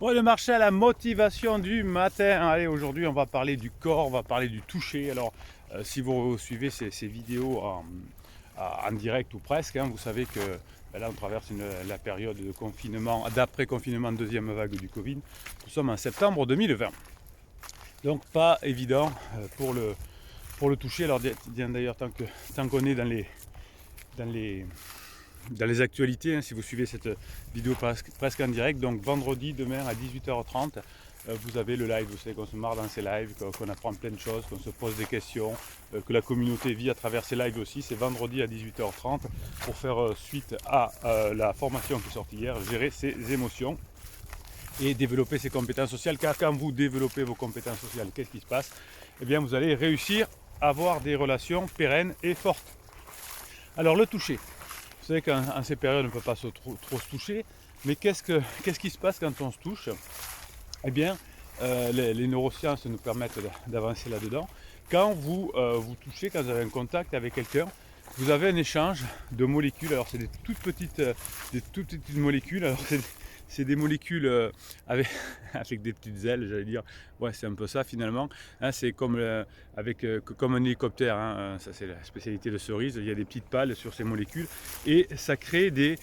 Bon, le marché à la motivation du matin. Allez, aujourd'hui, on va parler du corps, on va parler du toucher. Alors, si vous suivez ces vidéos en direct ou presque, hein, vous savez que là, on traverse la période de confinement, d'après-confinement, deuxième vague du Covid. Nous sommes en septembre 2020. Donc, pas évident pour le toucher. Alors, d'ailleurs, tant qu'on est dans les dans les actualités, hein, si vous suivez cette vidéo presque en direct, donc vendredi, demain à 18h30, vous avez le live, vous savez qu'on se marre dans ces lives, qu'on apprend plein de choses, qu'on se pose des questions, que la communauté vit à travers ces lives aussi. C'est vendredi à 18h30 pour faire suite à la formation qui est sortie hier, gérer ses émotions et développer ses compétences sociales, car quand vous développez vos compétences sociales, qu'est-ce qui se passe? Eh bien, vous allez réussir à avoir des relations pérennes et fortes. Alors, le toucher. Vous savez qu'en ces périodes, on ne peut pas trop se toucher, mais qu'est-ce qui se passe quand on se touche? Eh bien, les neurosciences nous permettent d'avancer là-dedans. Quand vous touchez, quand vous avez un contact avec quelqu'un, vous avez un échange de molécules. Alors, c'est des toutes petites molécules. Alors, c'est des molécules avec des petites ailes, j'allais dire. Ouais, c'est un peu ça finalement. Hein, c'est comme, comme un hélicoptère. Hein, ça, c'est la spécialité de Cerise. Il y a des petites pales sur ces molécules et ça crée des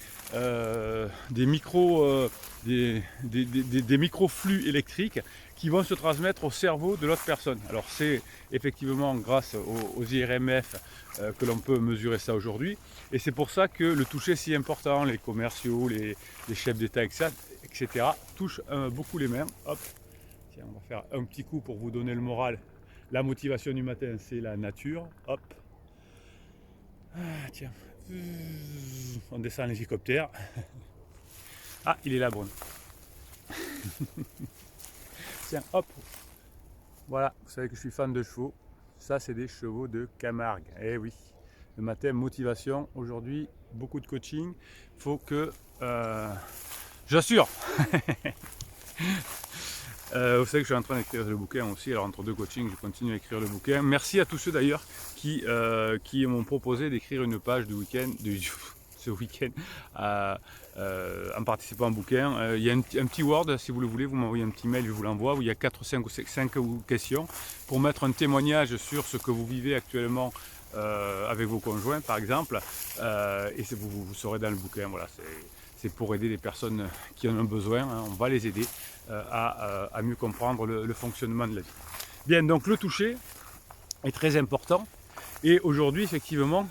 microflux électriques qui vont se transmettre au cerveau de l'autre personne. Alors, c'est effectivement grâce aux IRMF que l'on peut mesurer ça aujourd'hui. Et c'est pour ça que le toucher est si important. Les commerciaux, les chefs d'État, etc. touchent beaucoup les mains. Hop, tiens, on va faire un petit coup pour vous donner le moral. La motivation du matin, c'est la nature. Hop, tiens, on descend l'hélicoptère. Ah, il est là, Bruno. Tiens, hop, voilà, vous savez que je suis fan de chevaux. Ça, c'est des chevaux de Camargue. Eh oui, le matin, motivation. Aujourd'hui, beaucoup de coaching. Faut que... j'assure. Vous savez que je suis en train d'écrire le bouquin aussi. Alors, entre deux coachings, je continue à écrire le bouquin. Merci à tous ceux d'ailleurs qui m'ont proposé d'écrire une page du week-end, ce week-end, en participant au bouquin. Il y a un petit Word, si vous le voulez, vous m'envoyez un petit mail, je vous l'envoie, où il y a 4, 5 questions pour mettre un témoignage sur ce que vous vivez actuellement avec vos conjoints, par exemple. Et vous saurez dans le bouquin, voilà, c'est pour aider les personnes qui en ont besoin. Hein, on va les aider à mieux comprendre le fonctionnement de la vie. Bien, donc le toucher est très important. Et aujourd'hui, effectivement,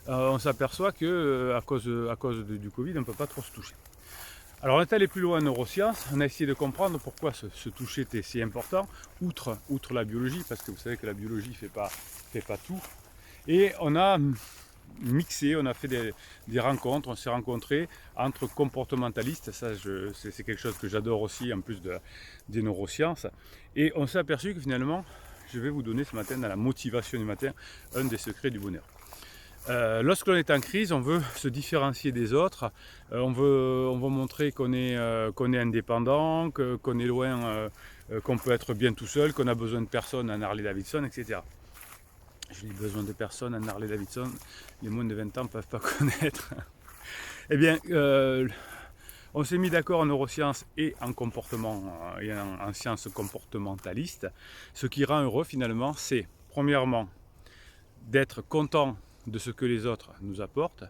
on s'aperçoit que à cause du Covid, on ne peut pas trop se toucher. Alors on est allé plus loin en neurosciences, on a essayé de comprendre pourquoi se toucher était si important, outre la biologie, parce que vous savez que la biologie ne fait pas tout. Et on a mixé, on a fait des rencontres, on s'est rencontrés entre comportementalistes, ça c'est quelque chose que j'adore aussi en plus des neurosciences, et on s'est aperçu que finalement, je vais vous donner ce matin dans la motivation du matin, un des secrets du bonheur. Lorsque l'on est en crise, on veut se différencier des autres, on veut montrer qu'on est indépendant, qu'on est loin, qu'on peut être bien tout seul, qu'on a besoin de personne en Harley Davidson, etc. Je dis besoin de personne en Harley Davidson, les moins de 20 ans ne peuvent pas connaître. Eh bien, on s'est mis d'accord en neurosciences et en comportement et en sciences comportementalistes. Ce qui rend heureux finalement, c'est premièrement d'être content de ce que les autres nous apportent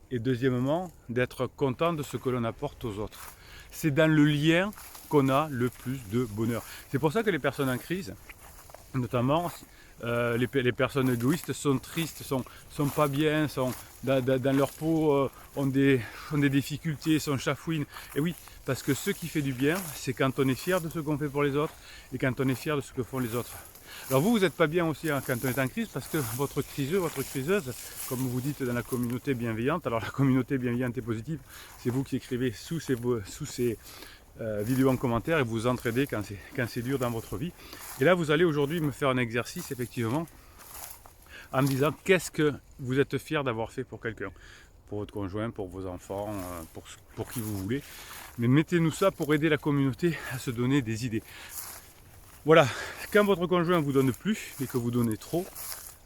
et deuxièmement d'être content de ce que l'on apporte aux autres. C'est dans le lien qu'on a le plus de bonheur. C'est pour ça que les personnes en crise, notamment les personnes égoïstes, sont tristes, sont pas bien, sont dans leur peau, ont des difficultés, sont chafouines. Et oui, parce que ce qui fait du bien, c'est quand on est fier de ce qu'on fait pour les autres et quand on est fier de ce que font les autres. Alors vous n'êtes pas bien aussi hein, quand on est en crise, parce que votre criseux, votre criseuse, comme vous dites dans la communauté bienveillante, alors la communauté bienveillante et positive, c'est vous qui écrivez sous ces vidéos en commentaire et vous entraidez quand c'est dur dans votre vie. Et là, vous allez aujourd'hui me faire un exercice, effectivement, en me disant qu'est-ce que vous êtes fier d'avoir fait pour quelqu'un, pour votre conjoint, pour vos enfants, pour qui vous voulez. Mais mettez-nous ça pour aider la communauté à se donner des idées. Voilà, quand votre conjoint vous donne plus et que vous donnez trop,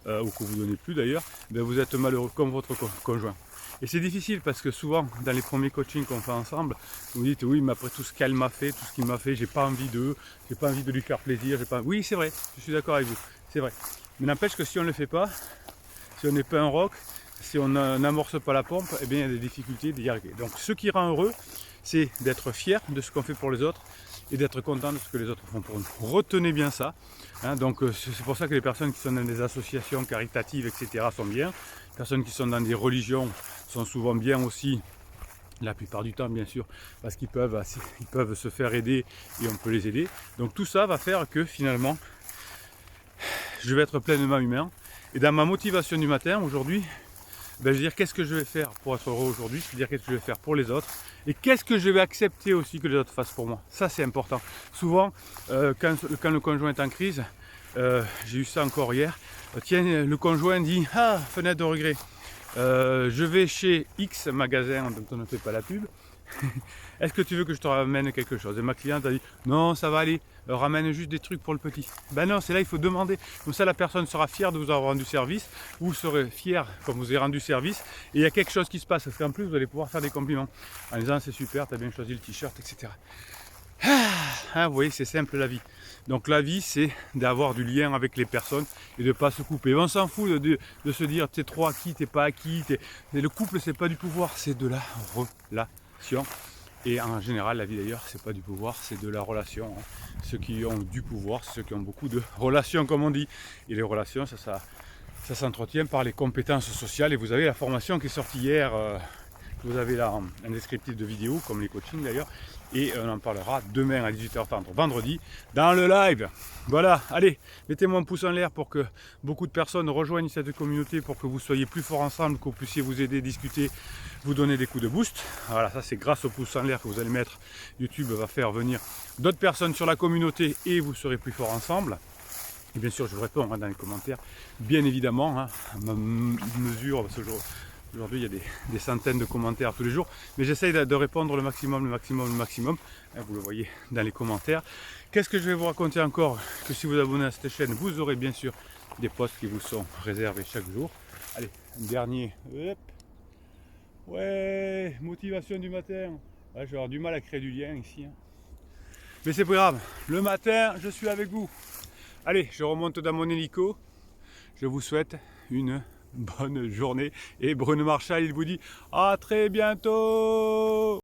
ou que vous donnez plus d'ailleurs, ben vous êtes malheureux comme votre conjoint. Et c'est difficile parce que souvent, dans les premiers coachings qu'on fait ensemble, vous dites oui, mais après tout ce qu'elle m'a fait, tout ce qu'il m'a fait, j'ai pas envie d'eux, j'ai pas envie de lui faire plaisir, j'ai pas... Oui, c'est vrai, je suis d'accord avec vous, c'est vrai. Mais n'empêche que si on ne le fait pas, si on n'est pas un rock, si on n'amorce pas la pompe, eh bien il y a des difficultés d'y arriver. Donc ce qui rend heureux, c'est d'être fier de ce qu'on fait pour les autres et d'être content de ce que les autres font pour nous. Retenez bien ça. Hein, donc c'est pour ça que les personnes qui sont dans des associations caritatives, etc. sont bien. Les personnes qui sont dans des religions sont souvent bien aussi, la plupart du temps bien sûr, parce qu'ils peuvent se faire aider et on peut les aider. Donc tout ça va faire que finalement, je vais être pleinement humain. Et dans ma motivation du matin, aujourd'hui, ben, je veux dire qu'est-ce que je vais faire pour être heureux aujourd'hui, je veux dire qu'est-ce que je vais faire pour les autres et qu'est-ce que je vais accepter aussi que les autres fassent pour moi. Ça c'est important. Souvent, quand le conjoint est en crise, j'ai eu ça encore hier, tiens, le conjoint dit « Ah, fenêtre de regret, je vais chez X magasin dont on ne fait pas la pub, est-ce que tu veux que je te ramène quelque chose ?» Et ma cliente a dit « Non, ça va aller, ramène juste des trucs pour le petit. » Ben non, c'est là il faut demander. Comme ça la personne sera fière de vous avoir rendu service, vous serez fier quand vous avez rendu service, et il y a quelque chose qui se passe, parce qu'en plus vous allez pouvoir faire des compliments, en disant « C'est super, tu as bien choisi le t-shirt, etc. » Hein, vous voyez, c'est simple la vie. Donc la vie, c'est d'avoir du lien avec les personnes et de ne pas se couper. On s'en fout de se dire t'es trop acquis, t'es pas acquis. Mais le couple, c'est pas du pouvoir, c'est de la relation. Et en général, la vie d'ailleurs, c'est pas du pouvoir, c'est de la relation. Hein. Ceux qui ont du pouvoir, c'est ceux qui ont beaucoup de relations, comme on dit. Et les relations, ça s'entretient par les compétences sociales. Et vous avez la formation qui est sortie hier. Vous avez là un descriptif de vidéo, comme les coachings d'ailleurs, et on en parlera demain à 18h30, vendredi, dans le live. Voilà, allez, mettez-moi un pouce en l'air pour que beaucoup de personnes rejoignent cette communauté, pour que vous soyez plus forts ensemble, que vous puissiez vous aider, discuter, vous donner des coups de boost. Voilà, ça c'est grâce au pouce en l'air que vous allez mettre. YouTube va faire venir d'autres personnes sur la communauté et vous serez plus forts ensemble. Et bien sûr, je vous réponds hein, dans les commentaires, bien évidemment, hein, à ma mesure, parce que aujourd'hui, il y a des centaines de commentaires tous les jours, mais j'essaye de répondre le maximum. Vous le voyez dans les commentaires. Qu'est-ce que je vais vous raconter encore? Que si vous abonnez à cette chaîne, vous aurez bien sûr des posts qui vous sont réservés chaque jour. Allez, un dernier. Hop. Ouais, motivation du matin. Ouais, je vais avoir du mal à créer du lien ici. Hein. Mais c'est pas grave. Le matin, je suis avec vous. Allez, je remonte dans mon hélico. Je vous souhaite une bonne journée et Bruno Marchal il vous dit à très bientôt.